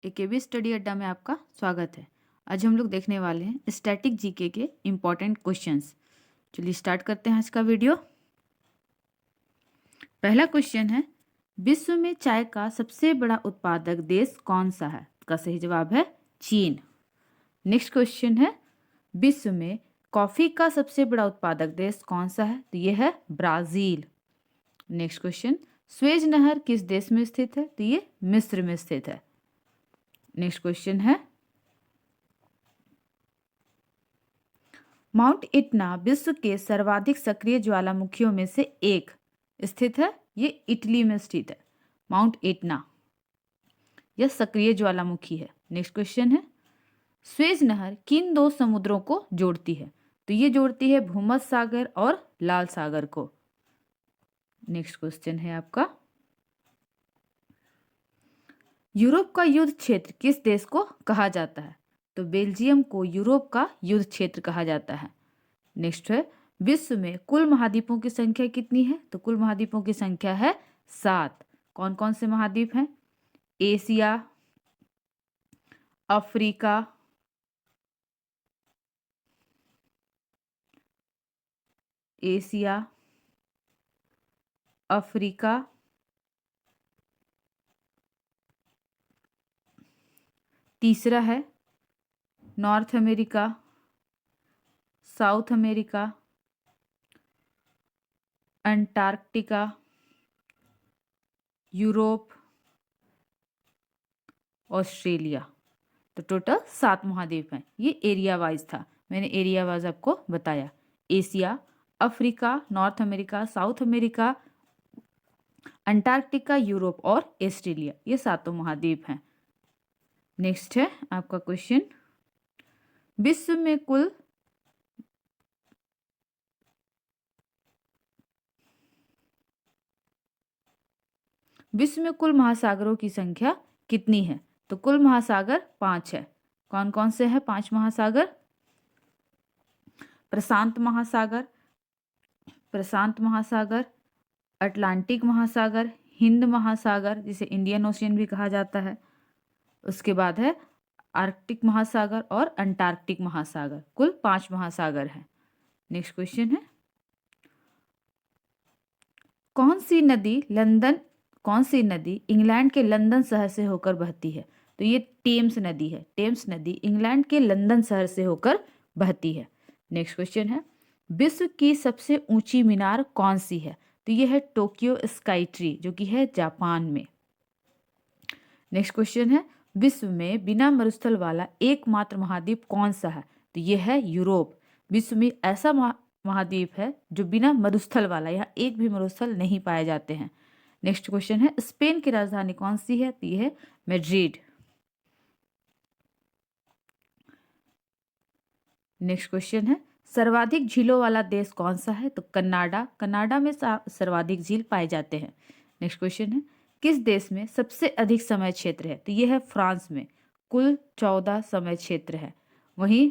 AKB study अड्डा में आपका स्वागत है। आज हम लोग देखने वाले हैं स्टैटिक जीके के इम्पोर्टेंट क्वेश्चंस। चलिए स्टार्ट करते हैं आज का वीडियो। पहला क्वेश्चन है, विश्व में चाय का सबसे बड़ा उत्पादक देश कौन सा है? का सही जवाब है चीन। नेक्स्ट क्वेश्चन है, विश्व में कॉफी का सबसे बड़ा उत्पादक देश कौन सा है? तो यह है ब्राजील। नेक्स्ट क्वेश्चन, स्वेज नहर किस देश में स्थित है? तो ये मिस्र में स्थित है। नेक्स्ट क्वेश्चन है, माउंट इटना विश्व के सर्वाधिक सक्रिय ज्वालामुखियों में से एक स्थित है। ये इटली में स्थित है। माउंट इटना यह सक्रिय ज्वालामुखी है। नेक्स्ट क्वेश्चन है, स्वेज नहर किन दो समुद्रों को जोड़ती है? तो ये जोड़ती है भूमध्य सागर और लाल सागर को। नेक्स्ट क्वेश्चन है आपका, यूरोप का युद्ध क्षेत्र किस देश को कहा जाता है? तो बेल्जियम को यूरोप का युद्ध क्षेत्र कहा जाता है। नेक्स्ट है, विश्व में कुल महाद्वीपों की संख्या कितनी है? तो कुल महाद्वीपों की संख्या है 7। कौन कौन से महाद्वीप हैं? एशिया, अफ्रीका, अफ्रीका, तीसरा है north America, south America, Antarctica, Europe, Australia. तो टोटल 7 महाद्वीप हैं। ये एरिया वाइज था, मैंने एरिया वाइज आपको बताया। Asia, Africa, north America, south America, Antarctica, Europe और ऑस्ट्रेलिया, ये 7 महाद्वीप हैं। नेक्स्ट है आपका क्वेश्चन, विश्व में कुल महासागरों की संख्या कितनी है? तो कुल महासागर 5 है। कौन कौन से हैं 5 महासागर? प्रशांत महासागर, अटलांटिक महासागर, हिंद महासागर जिसे इंडियन ओशियन भी कहा जाता है, उसके बाद है आर्कटिक महासागर और अंटार्कटिक महासागर। कुल 5 महासागर हैं। नेक्स्ट क्वेश्चन है, कौन सी नदी इंग्लैंड के लंदन शहर से होकर बहती है? तो ये टेम्स नदी है। टेम्स नदी इंग्लैंड के लंदन शहर से होकर बहती है। नेक्स्ट क्वेश्चन है, विश्व की सबसे ऊंची मीनार कौन सी है? तो ये है टोक्यो स्काई ट्री, जो कि है जापान में। नेक्स्ट क्वेश्चन है, विश्व में बिना मरुस्थल वाला एकमात्र महाद्वीप कौन सा है? तो ये है यूरोप। विश्व में ऐसा महाद्वीप है जो बिना मरुस्थल वाला, यहाँ एक भी मरुस्थल नहीं पाए जाते हैं। नेक्स्ट क्वेश्चन है, स्पेन की राजधानी कौन सी है? तो ये है मैड्रिड। नेक्स्ट क्वेश्चन है, सर्वाधिक झीलों वाला देश कौन सा है? तो कनाडा में सर्वाधिक झील पाए जाते हैं। नेक्स्ट क्वेश्चन है, किस देश में सबसे अधिक समय क्षेत्र है? तो यह है फ्रांस में, कुल 14 समय क्षेत्र है। वहीं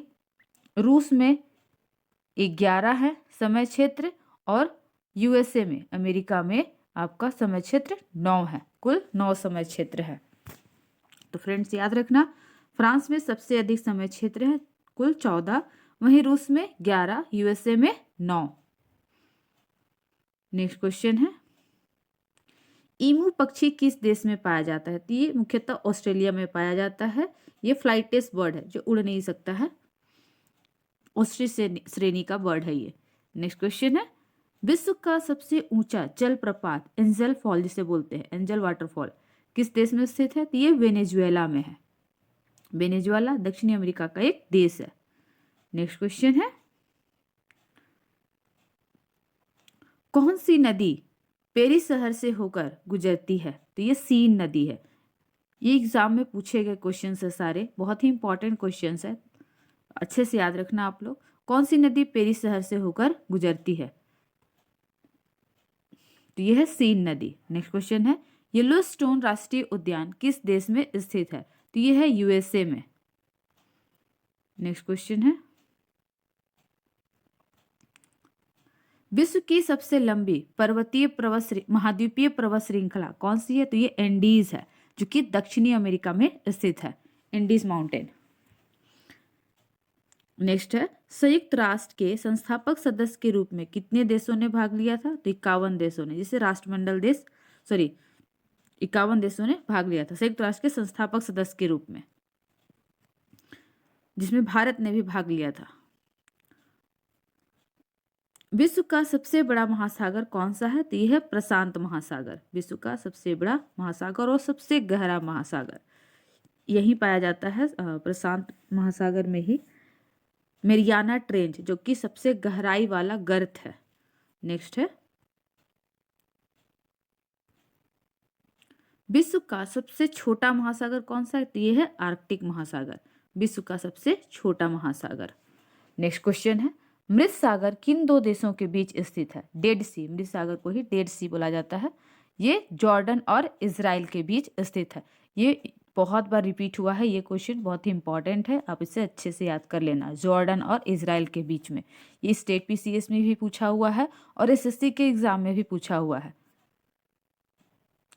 रूस में 11 है समय क्षेत्र, और यूएसए में, अमेरिका में आपका समय क्षेत्र 9 है। कुल 9 समय क्षेत्र है। तो फ्रेंड्स याद रखना, फ्रांस में सबसे अधिक समय क्षेत्र है, कुल 14, वहीं रूस में 11, यूएसए में 9। नेक्स्ट क्वेश्चन है, ईमू पक्षी किस देश में पाया जाता है? तो ये मुख्यतः ऑस्ट्रेलिया में पाया जाता है। ये फ्लाइटेस्ट बर्ड है जो उड़ नहीं सकता है, ऑस्ट्रिच श्रेणी का बर्ड है ये। नेक्स्ट क्वेश्चन है, विश्व का सबसे ऊंचा जलप्रपात एंजल फॉल जिसे बोलते हैं, एंजल वाटरफॉल, किस देश में स्थित है? तो ये वेनेजुएला में है। वेनेजुएला दक्षिणी अमेरिका का एक देश है। नेक्स्ट क्वेश्चन है, कौन सी नदी पेरिस शहर से होकर गुजरती है? तो ये सीन नदी है। ये एग्जाम में पूछे गए क्वेश्चन है सारे, बहुत ही इंपॉर्टेंट क्वेश्चन है, अच्छे से याद रखना आप लोग। कौन सी नदी पेरिस शहर से होकर गुजरती है? तो यह है सीन नदी। नेक्स्ट क्वेश्चन है, येलोस्टोन राष्ट्रीय उद्यान किस देश में स्थित है? तो यह है यूएसए में। नेक्स्ट क्वेश्चन है, विश्व की सबसे लंबी महाद्वीपीय पर्वत श्रृंखला कौन सी है? तो ये एंडीज है। जो कि दक्षिणी अमेरिका में स्थित है, इंडीज माउंटेन। नेक्स्ट है, संयुक्त राष्ट्र के संस्थापक सदस्य के रूप में कितने देशों ने भाग लिया था? तो 51 देशों ने, जिसे राष्ट्रमंडल देश 51 देशों ने भाग लिया था संयुक्त राष्ट्र के संस्थापक सदस्य के रूप में, जिसमें भारत ने भी भाग लिया था। विश्व का सबसे बड़ा महासागर कौन सा है? तो यह है प्रशांत महासागर। विश्व का सबसे बड़ा महासागर और सबसे गहरा महासागर यही पाया जाता है, प्रशांत महासागर में ही मेरियाना ट्रेंच, जो कि सबसे गहराई वाला गर्त है। नेक्स्ट है, विश्व का सबसे छोटा महासागर कौन सा है? तो ये है आर्कटिक महासागर, विश्व का सबसे छोटा महासागर। नेक्स्ट क्वेश्चन है, मृत सागर किन दो देशों के बीच स्थित है? डेड सी, मृत सागर को ही डेड सी बोला जाता है। ये जॉर्डन और इजराइल के बीच स्थित है। ये बहुत बार रिपीट हुआ है, ये क्वेश्चन बहुत ही इंपॉर्टेंट है, आप इसे अच्छे से याद कर लेना। जॉर्डन और इजराइल के बीच में, ये स्टेट पीसीएस में भी पूछा हुआ है और एसएससी के एग्जाम में भी पूछा हुआ है।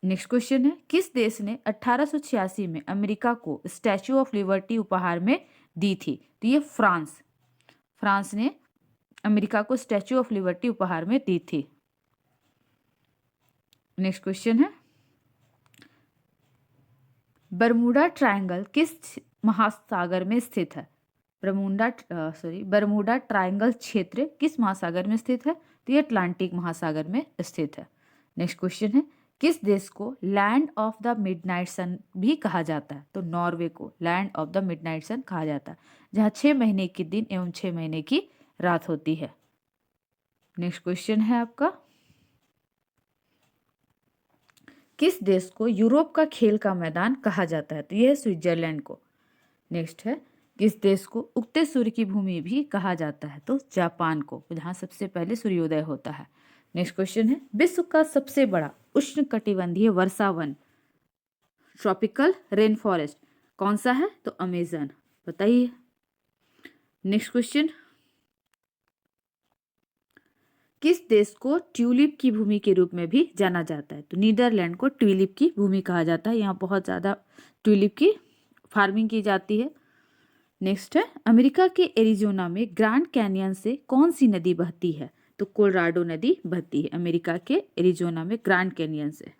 नेक्स्ट क्वेश्चन है, किस देश ने 1886 में अमेरिका को स्टैच्यू ऑफ लिबर्टी उपहार में दी थी? तो ये फ्रांस ने अमेरिका को स्टैच्यू ऑफ लिबर्टी उपहार में दी थी। नेक्स्ट क्वेश्चन है, बरमूडा ट्रायंगल किस महासागर में स्थित है? बरमूडा ट्रायंगल क्षेत्र किस महासागर में स्थित है? तो ये अटलांटिक महासागर में स्थित है। नेक्स्ट क्वेश्चन है, किस देश को लैंड ऑफ द मिडनाइट सन भी कहा जाता है? तो नॉर्वे को लैंड ऑफ द मिडनाइट सन कहा जाता है, जहाँ 6 महीने के दिन एवं 6 महीने की रात होती है। नेक्स्ट क्वेश्चन है आपका, किस देश को यूरोप का खेल का मैदान कहा जाता है? तो यह है स्विट्जरलैंड को। नेक्स्ट है, किस देश को उगते सूर्य की भूमि भी कहा जाता है? तो जापान को, जहाँ सबसे पहले सूर्योदय होता है। नेक्स्ट क्वेश्चन है, विश्व का सबसे बड़ा उष्णकटिबंधीय वर्षा वन, ट्रॉपिकल रेन फॉरेस्ट कौन सा है? तो अमेजन, बताइए। नेक्स्ट क्वेश्चन, किस देश को ट्यूलिप की भूमि के रूप में भी जाना जाता है? तो नीदरलैंड को ट्यूलिप की भूमि कहा जाता है, यहाँ बहुत ज़्यादा ट्यूलिप की फार्मिंग की जाती है। नेक्स्ट है, अमेरिका के एरिजोना में ग्रैंड कैनियन से कौन सी नदी बहती है? तो कोलोराडो नदी बहती है अमेरिका के एरिजोना में ग्रैंड कैनियन से।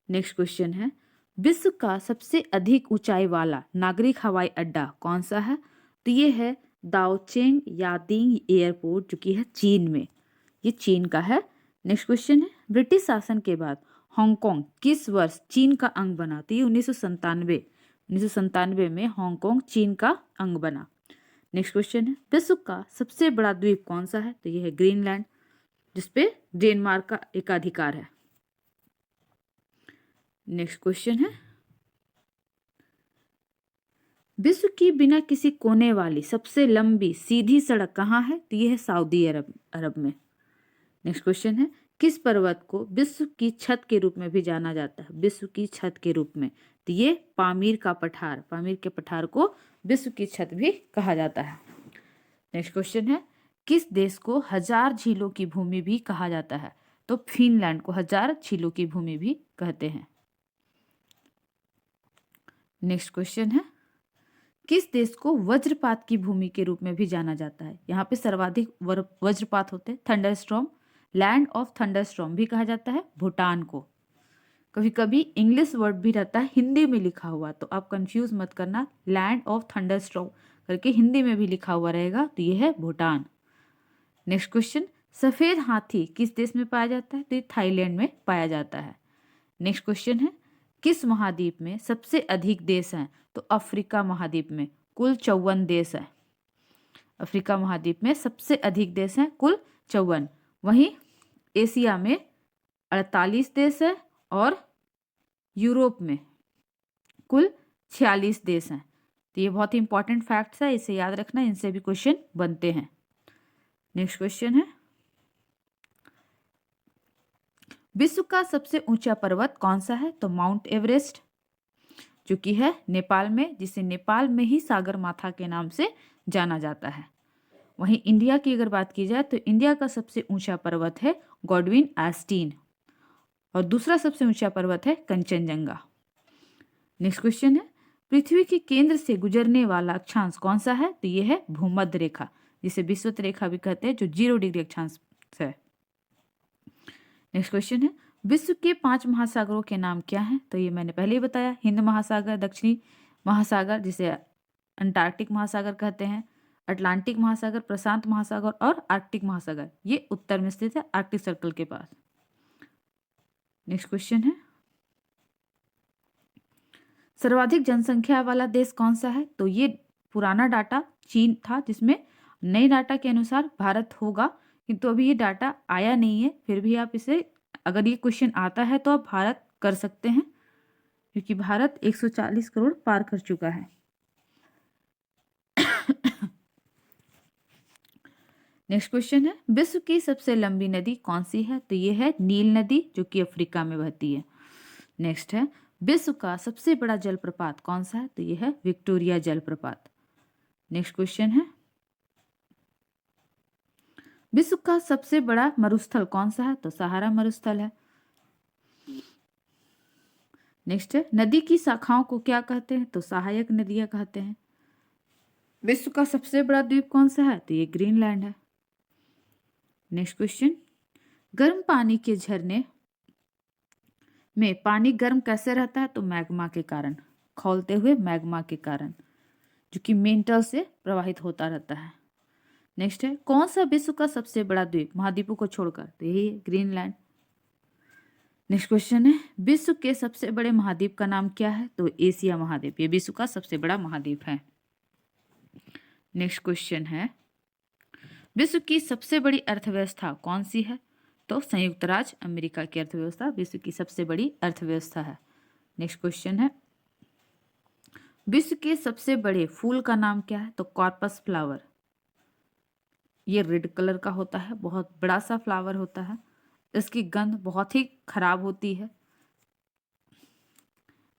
नेक्स्ट क्वेश्चन है, विश्व का सबसे अधिक ऊंचाई वाला नागरिक हवाई अड्डा कौन सा है? तो ये है दाओचेंग यादिंग एयरपोर्ट, जो कि है चीन में, ये चीन का है। नेक्स्ट क्वेश्चन है, ब्रिटिश शासन के बाद हांगकांग किस वर्ष चीन का अंग बना? तो ये 1997 में हांगकांग चीन का अंग बना। नेक्स्ट क्वेश्चन है, विश्व का सबसे बड़ा द्वीप कौन सा है? तो ये है ग्रीनलैंड, जिसपे डेनमार्क का एकाधिकार है। नेक्स्ट क्वेश्चन है, विश्व की बिना किसी कोने वाली सबसे लंबी सीधी सड़क कहाँ है? तो यह है सऊदी अरब में। नेक्स्ट क्वेश्चन है, किस पर्वत को विश्व की छत के रूप में भी जाना जाता है? विश्व की छत के रूप में, तो ये पामीर के पठार को विश्व की छत भी कहा जाता है। नेक्स्ट क्वेश्चन है, किस देश को 1000 झीलों की भूमि भी कहा जाता है? तो फिनलैंड को 1000 झीलों की भूमि भी कहते हैं। नेक्स्ट क्वेश्चन है, किस देश को वज्रपात की भूमि के रूप में भी जाना जाता है? यहाँ पे सर्वाधिक वज्रपात होते हैं। थंडरस्टॉर्म, लैंड ऑफ थंडरस्टॉर्म भी कहा जाता है भूटान को। कभी कभी इंग्लिश वर्ड भी रहता है हिंदी में लिखा हुआ, तो आप कंफ्यूज मत करना, लैंड ऑफ थंडरस्टॉर्म करके हिंदी में भी लिखा हुआ रहेगा, तो ये है भूटान। नेक्स्ट क्वेश्चन, सफेद हाथी किस देश में पाया जाता है? तो ये थाईलैंड में पाया जाता है। नेक्स्ट क्वेश्चन है, किस महाद्वीप में सबसे अधिक देश हैं? तो अफ्रीका महाद्वीप में कुल 54 देश हैं। अफ्रीका महाद्वीप में सबसे अधिक देश हैं, कुल 54। वहीं एशिया में 48 देश है और यूरोप में कुल 46 देश हैं। तो ये बहुत ही इंपॉर्टेंट फैक्ट्स है, इसे याद रखना, इनसे भी क्वेश्चन बनते हैं। नेक्स्ट क्वेश्चन है, विश्व का सबसे ऊंचा पर्वत कौन सा है? तो माउंट एवरेस्ट, जो कि है नेपाल में, जिसे नेपाल में ही सागर माथा के नाम से जाना जाता है। वहीं इंडिया की अगर बात की जाए तो इंडिया का सबसे ऊंचा पर्वत है गॉडविन एस्टीन। और दूसरा सबसे ऊंचा पर्वत है कंचनजंगा। नेक्स्ट क्वेश्चन है, पृथ्वी के केंद्र से गुजरने वाला अक्षांश कौन सा है? तो ये है भूमध्य रेखा, जिसे विषुवत रेखा भी कहते हैं, जो 0 डिग्री अक्षांश है। नेक्स्ट क्वेश्चन है, विश्व के 5 महासागरों के नाम क्या हैं? तो ये मैंने पहले ही बताया, हिंद महासागर, दक्षिणी महासागर जिसे अंटार्कटिक महासागर कहते हैं, अटलांटिक महासागर, प्रशांत महासागर और आर्कटिक महासागर। ये उत्तर में स्थित है, आर्कटिक सर्कल के पास। नेक्स्ट क्वेश्चन है, सर्वाधिक जनसंख्या वाला देश कौन सा है? तो ये पुराना डाटा चीन था, जिसमें नए डाटा के अनुसार भारत होगा, किंतु अभी ये डाटा आया नहीं है। फिर भी आप इसे, अगर ये क्वेश्चन आता है तो आप भारत कर सकते हैं, क्योंकि भारत 140 करोड़ पार कर चुका है। नेक्स्ट क्वेश्चन है, विश्व की सबसे लंबी नदी कौन सी है? तो ये है नील नदी, जो कि अफ्रीका में बहती है। नेक्स्ट है, विश्व का सबसे बड़ा जलप्रपात कौन सा है? तो ये है विक्टोरिया जलप्रपात। नेक्स्ट क्वेश्चन है, विश्व का सबसे बड़ा मरुस्थल कौन सा है? तो सहारा मरुस्थल है। नेक्स्ट है, नदी की शाखाओं को क्या कहते हैं? तो सहायक नदियां कहते हैं। विश्व का सबसे बड़ा द्वीप कौन सा है? तो ये ग्रीनलैंड है। नेक्स्ट क्वेश्चन, गर्म पानी के झरने में पानी गर्म कैसे रहता है? तो मैग्मा के कारण, खौलते हुए मैग्मा के कारण, जो कि मेंटल से प्रवाहित होता रहता है। नेक्स्ट है, कौन सा विश्व का सबसे बड़ा द्वीप महाद्वीपों को छोड़कर? तो यही है ग्रीनलैंड। नेक्स्ट क्वेश्चन है, विश्व के सबसे बड़े महाद्वीप का नाम क्या है? तो एशिया महाद्वीप, ये विश्व का सबसे बड़ा महाद्वीप है। नेक्स्ट क्वेश्चन है, विश्व की सबसे बड़ी अर्थव्यवस्था कौन सी है? तो संयुक्त राज्य अमेरिका की अर्थव्यवस्था विश्व की सबसे बड़ी अर्थव्यवस्था है। नेक्स्ट क्वेश्चन है, विश्व के सबसे बड़े फूल का नाम क्या है? तो कॉर्पस फ्लावर, ये रेड कलर का होता है, बहुत बड़ा सा फ्लावर होता है, इसकी गंध बहुत ही खराब होती है।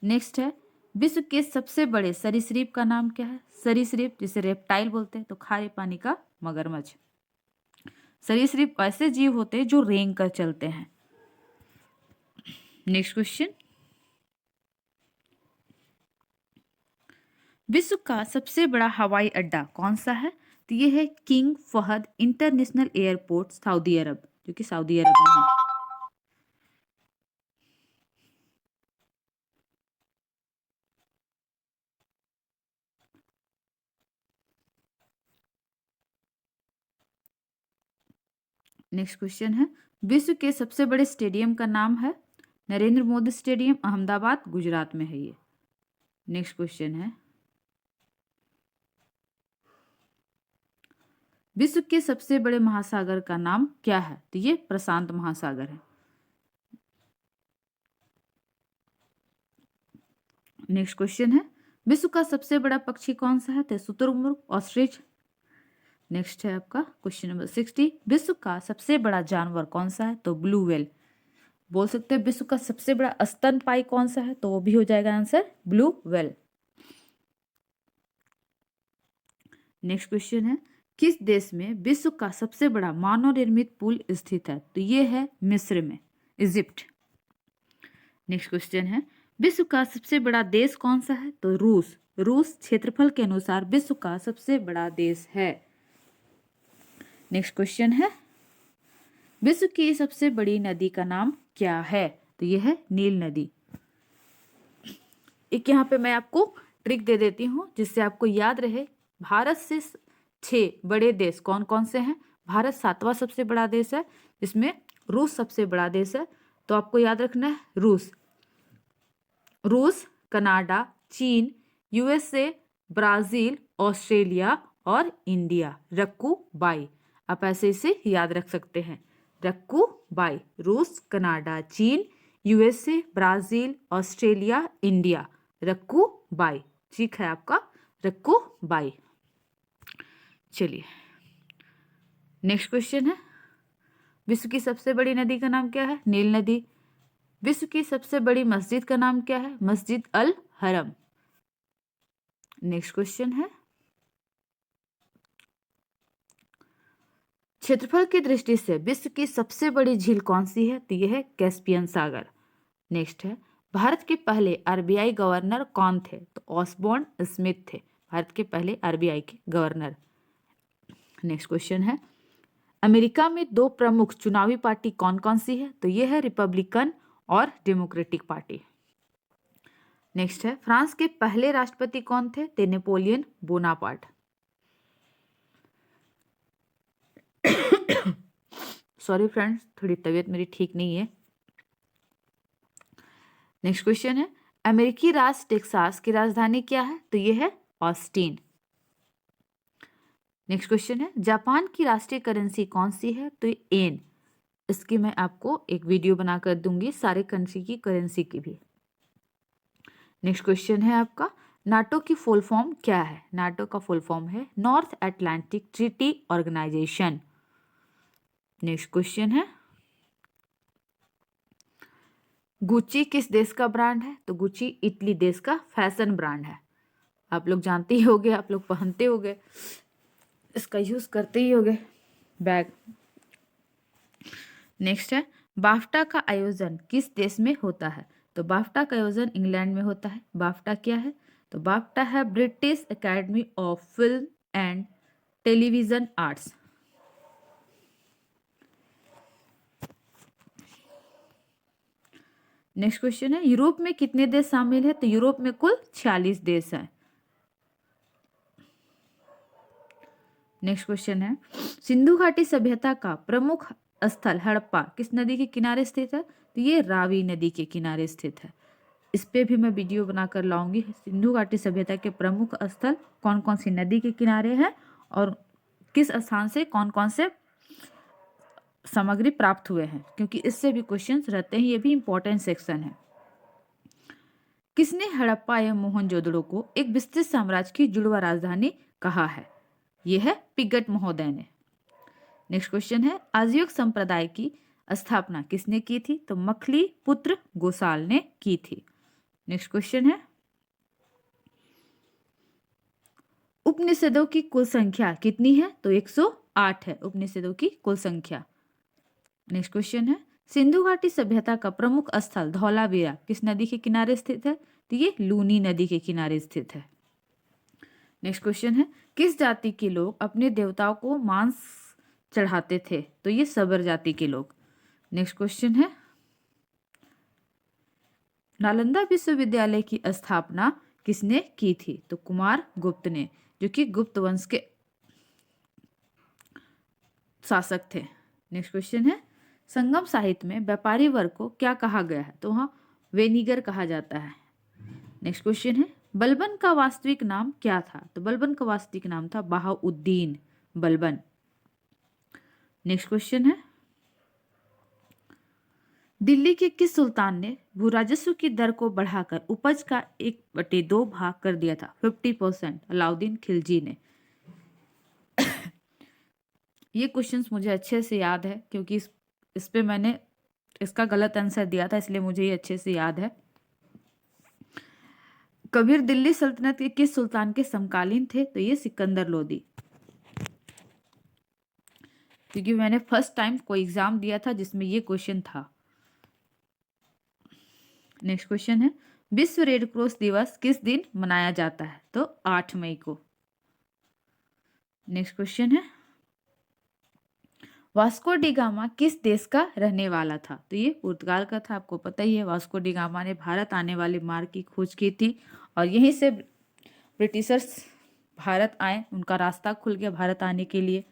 नेक्स्ट है, विश्व के सबसे बड़े सरीसृप का नाम क्या है? सरीसृप जिसे रेप्टाइल बोलते हैं, तो खारे पानी का मगरमच्छ। सरीसृप ऐसे जीव होते हैं जो रेंग कर चलते हैं। नेक्स्ट क्वेश्चन, विश्व का सबसे बड़ा हवाई अड्डा कौन सा है? तो ये है king Fahd international airport, Saudi Arabia, जो कि सऊदी अरब में है। नेक्स्ट क्वेश्चन है, विश्व के सबसे बड़े स्टेडियम का नाम है नरेंद्र मोदी स्टेडियम, अहमदाबाद गुजरात में है ये। नेक्स्ट क्वेश्चन है, विश्व के सबसे बड़े महासागर का नाम क्या है? तो ये प्रशांत महासागर है। नेक्स्ट क्वेश्चन है, विश्व का सबसे बड़ा पक्षी कौन सा है? तो शुतुरमुर्ग, ऑस्ट्रिच। नेक्स्ट है आपका क्वेश्चन नंबर 60, विश्व का सबसे बड़ा जानवर कौन सा है? तो ब्लू व्हेल। बोल सकते हैं विश्व का सबसे बड़ा स्तनपायी कौन सा है? तो वो भी हो जाएगा answer blue whale. Next question है, किस देश में विश्व का सबसे बड़ा मानव निर्मित पुल स्थित है? तो ये है मिस्र में, इजिप्ट। नेक्स्ट क्वेश्चन है, विश्व का सबसे बड़ा देश कौन सा है? तो रूस। रूस क्षेत्रफल के अनुसार विश्व का सबसे बड़ा देश है। नेक्स्ट क्वेश्चन है, विश्व की सबसे बड़ी नदी का नाम क्या है? तो यह है नील नदी। एक यहाँ पे मैं आपको ट्रिक दे देती हूँ जिससे आपको याद रहे, भारत से 6 बड़े देश कौन कौन से हैं? भारत 7वां सबसे बड़ा देश है, जिसमें रूस सबसे बड़ा देश है। तो आपको याद रखना है रूस, कनाडा, चीन, यूएसए, ब्राजील, ऑस्ट्रेलिया और इंडिया। रक्कू बाई, आप ऐसे इसे याद रख सकते हैं। रक्कू बाई, रूस, कनाडा, चीन, यूएसए, ब्राजील, ऑस्ट्रेलिया, इंडिया। रक्कू बाई, ठीक है आपका रक्कू बाई। चलिए नेक्स्ट क्वेश्चन है, विश्व की सबसे बड़ी नदी का नाम क्या है? नील नदी। विश्व की सबसे बड़ी मस्जिद का नाम क्या है? मस्जिद अल हरम। नेक्स्ट क्वेश्चन है, क्षेत्रफल की दृष्टि से विश्व की सबसे बड़ी झील कौन सी है? तो यह है कैस्पियन सागर। नेक्स्ट है, भारत के पहले आरबीआई गवर्नर कौन थे? तो ऑसबोर्न स्मिथ थे भारत के पहले आरबीआई के गवर्नर। नेक्स्ट क्वेश्चन है, अमेरिका में दो प्रमुख चुनावी पार्टी कौन कौन सी है? तो यह है रिपब्लिकन और डेमोक्रेटिक पार्टी। नेक्स्ट है, फ्रांस के पहले राष्ट्रपति कौन थे? तो नेपोलियन बोनापार्ट। सॉरी फ्रेंड्स, थोड़ी तबीयत मेरी ठीक नहीं है। नेक्स्ट क्वेश्चन है, अमेरिकी राज्य टेक्सास की राजधानी क्या है? तो यह है ऑस्टिन। नेक्स्ट क्वेश्चन है, जापान की राष्ट्रीय करेंसी कौन सी है? तो येन। इसकी मैं आपको एक वीडियो बनाकर दूंगी, सारे कंट्री की करेंसी की भी। नेक्स्ट क्वेश्चन है आपका, नाटो की फुल फॉर्म क्या है? नाटो का फुल फॉर्म है North Atlantic Treaty Organisation. Next question है, गुच्ची किस देश का ब्रांड है? तो गुच्ची इटली देश का फैशन ब्रांड है। आप लोग जानते ही होंगे, आप लोग पहनते होंगे, इसका यूज करते ही होंगे बैग। नेक्स्ट है, बाफ्टा का आयोजन किस देश में होता है? तो बाफ्टा का आयोजन इंग्लैंड में होता है। बाफ्टा क्या है? तो बाफ्टा है British academy of film and television arts. Next question है, यूरोप में कितने देश शामिल है? तो यूरोप में कुल 46 देश हैं। नेक्स्ट क्वेश्चन है, सिंधु घाटी सभ्यता का प्रमुख स्थल हड़प्पा किस नदी के किनारे स्थित है? तो ये रावी नदी के किनारे स्थित है। इस पे भी मैं वीडियो बनाकर लाऊंगी। सिंधु घाटी सभ्यता के प्रमुख स्थल कौन कौन सी नदी के किनारे हैं और किस स्थान से कौन कौन से सामग्री प्राप्त हुए हैं, क्योंकि इससे भी क्वेश्चंस रहते हैं, ये भी इंपॉर्टेंट सेक्शन है। किसने हड़प्पा एवं मोहनजोदड़ो को एक विस्तृत साम्राज्य की जुड़वा राजधानी कहा है? यह है पिगट महोदय ने। नेक्स्ट क्वेश्चन है, आजीविक संप्रदाय की स्थापना किसने की थी? तो मखली पुत्र गोसाल ने की थी। नेक्स्ट क्वेश्चन है, उपनिषदों की कुल संख्या कितनी है? तो 108 है उपनिषदों की कुल संख्या। नेक्स्ट क्वेश्चन है, सिंधु घाटी सभ्यता का प्रमुख स्थल धौलावीरा किस नदी के किनारे स्थित है? तो ये लूनी नदी के किनारे स्थित है। नेक्स्ट क्वेश्चन है, किस जाति के लोग अपने देवताओं को मांस चढ़ाते थे? तो ये सबर जाति के लोग। नेक्स्ट क्वेश्चन है, नालंदा विश्वविद्यालय की स्थापना किसने की थी? तो कुमार गुप्त ने, जो कि गुप्त वंश के शासक थे। नेक्स्ट क्वेश्चन है, संगम साहित्य में व्यापारी वर्ग को क्या कहा गया है? तो वहाँ वेनिगर कहा जाता है। नेक्स्ट क्वेश्चन है, बलबन का वास्तविक नाम क्या था? तो बलबन का वास्तविक नाम था बहाउद्दीन बलबन। नेक्स्ट क्वेश्चन है, दिल्ली के किस सुल्तान ने भू राजस्व की दर को बढ़ाकर उपज का 1/2 भाग कर दिया था? 50%। अलाउद्दीन खिलजी ने। ये क्वेश्चंस मुझे अच्छे से याद है, क्योंकि इस पे मैंने इसका गलत आंसर दिया था, इसलिए मुझे ये अच्छे से याद है। कबीर दिल्ली सल्तनत के किस सुल्तान के समकालीन थे? तो ये सिकंदर लोदी। क्योंकि मैंने फर्स्ट टाइम कोई एग्जाम दिया था जिसमें ये क्वेश्चन था। नेक्स्ट क्वेश्चन है, विश्व रेड क्रॉस दिवस किस दिन मनाया जाता है? तो 8 मई को। नेक्स्ट क्वेश्चन है, वास्को डी गामा किस देश का रहने वाला था? तो ये पुर्तगाल का था। आपको पता ही है, वास्को डी गामा ने भारत आने वाले मार्ग की खोज की थी और यहीं से ब्रिटिशर्स भारत आए, उनका रास्ता खुल गया भारत आने के लिए।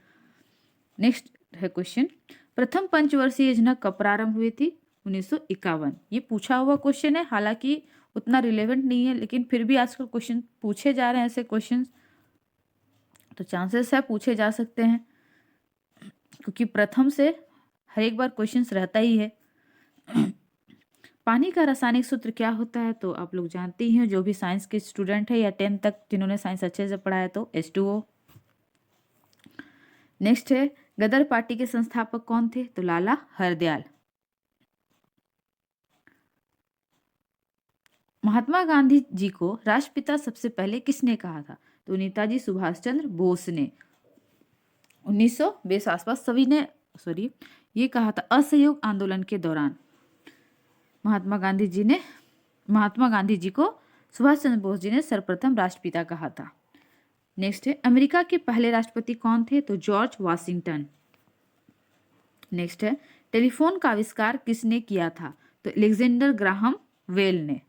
नेक्स्ट है क्वेश्चन, प्रथम पंचवर्षीय योजना कब प्रारंभ हुई थी? 1951। ये पूछा हुआ क्वेश्चन है, हालांकि उतना रिलेवेंट नहीं है, लेकिन फिर भी आजकल क्वेश्चन पूछे जा रहे हैं ऐसे क्वेश्चन, तो चांसेस है पूछे जा सकते हैं, क्योंकि प्रथम से हर एक बार क्वेश्चंस रहता ही है। पानी का रासायनिक सूत्र क्या होता है? तो आप लोग जानते ही हैं, जो भी साइंस के स्टूडेंट है या 10th तक जिन्होंने साइंस अच्छे से पढ़ा है, तो H2O। नेक्स्ट है, गदर पार्टी के संस्थापक कौन थे? तो लाला हरदयाल। महात्मा गांधी जी को राष्ट्रपिता सबसे पहले किसने कहा था? तो नेताजी सुभाष चंद्र बोस ने। 1920 आसपास सभी ने ये कहा था असहयोग आंदोलन के दौरान महात्मा गांधी जी को सुभाष चंद्र बोस जी ने सर्वप्रथम राष्ट्रपिता कहा था। नेक्स्ट है अमेरिका के पहले राष्ट्रपति कौन थे? तो जॉर्ज वाशिंगटन। नेक्स्ट है टेलीफोन का आविष्कार किसने किया था? तो अलेक्जेंडर ग्राहम बेल ने।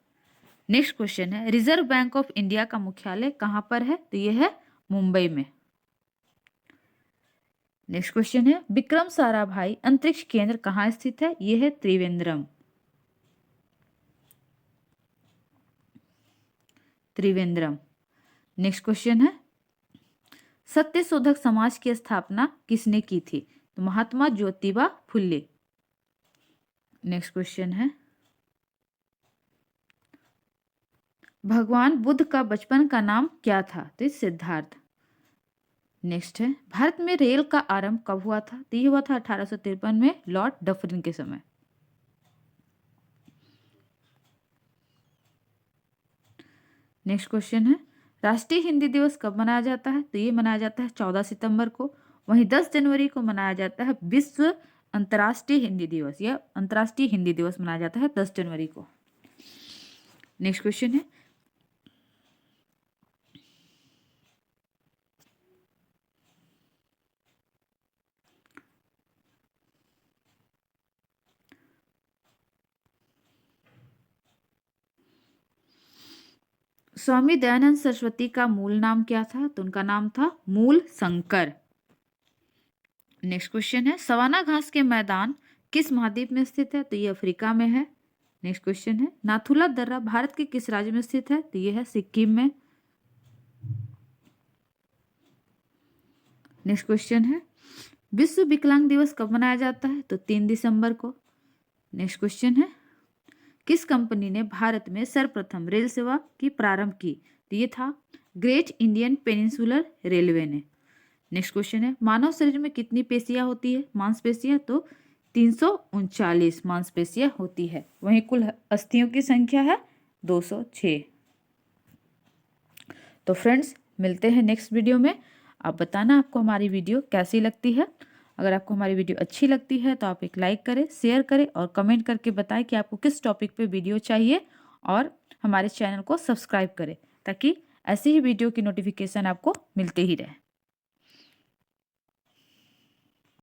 नेक्स्ट क्वेश्चन है रिजर्व बैंक ऑफ इंडिया का मुख्यालय कहाँ पर है? तो यह है मुंबई में। नेक्स्ट क्वेश्चन है विक्रम साराभाई अंतरिक्ष केंद्र कहाँ स्थित है? यह है त्रिवेंद्रम। नेक्स्ट क्वेश्चन है सत्य शोधक समाज की स्थापना किसने की थी? तो महात्मा ज्योतिबा फुले। नेक्स्ट क्वेश्चन है भगवान बुद्ध का बचपन का नाम क्या था? तो सिद्धार्थ। नेक्स्ट है भारत में रेल का आरंभ कब हुआ था? तो ये हुआ था 1853 में लॉर्ड डफरिन के समय। नेक्स्ट क्वेश्चन है राष्ट्रीय हिंदी दिवस कब मनाया जाता है? तो ये मनाया जाता है 14 सितंबर को। वहीं 10 जनवरी को मनाया जाता है विश्व अंतर्राष्ट्रीय हिंदी दिवस। यह अंतर्राष्ट्रीय हिंदी दिवस मनाया जाता है 10 जनवरी को। नेक्स्ट क्वेश्चन है स्वामी दयानंद सरस्वती का मूल नाम क्या था? तो उनका नाम था मूल शंकर। नेक्स्ट क्वेश्चन है सवाना घास के मैदान किस महाद्वीप में स्थित है? तो ये अफ्रीका में है। नेक्स्ट क्वेश्चन है नाथुला दर्रा भारत के किस राज्य में स्थित है? तो ये है सिक्किम में। नेक्स्ट क्वेश्चन है विश्व विकलांग दिवस कब मनाया जाता है? तो 3 दिसंबर को। नेक्स्ट क्वेश्चन है किस कंपनी ने भारत में सर्वप्रथम रेल सेवा की प्रारंभ की? तो ये था ग्रेट इंडियन पेनिनसुलर रेलवे ने। नेक्स्ट क्वेश्चन है मानव शरीर में कितनी पेशियां होती है? मांसपेशियां तो 339 मांसपेशियां होती है। वहीं कुल अस्थियों की संख्या है 206। तो फ्रेंड्स मिलते हैं नेक्स्ट वीडियो में। आप बताना आपको हमारी वीडियो कैसी लगती है। अगर आपको हमारी वीडियो अच्छी लगती है तो आप एक लाइक करें, शेयर करें और कमेंट करके बताएं कि आपको किस टॉपिक पे वीडियो चाहिए, और हमारे चैनल को सब्सक्राइब करें ताकि ऐसी ही वीडियो की नोटिफिकेशन आपको मिलते ही रहे।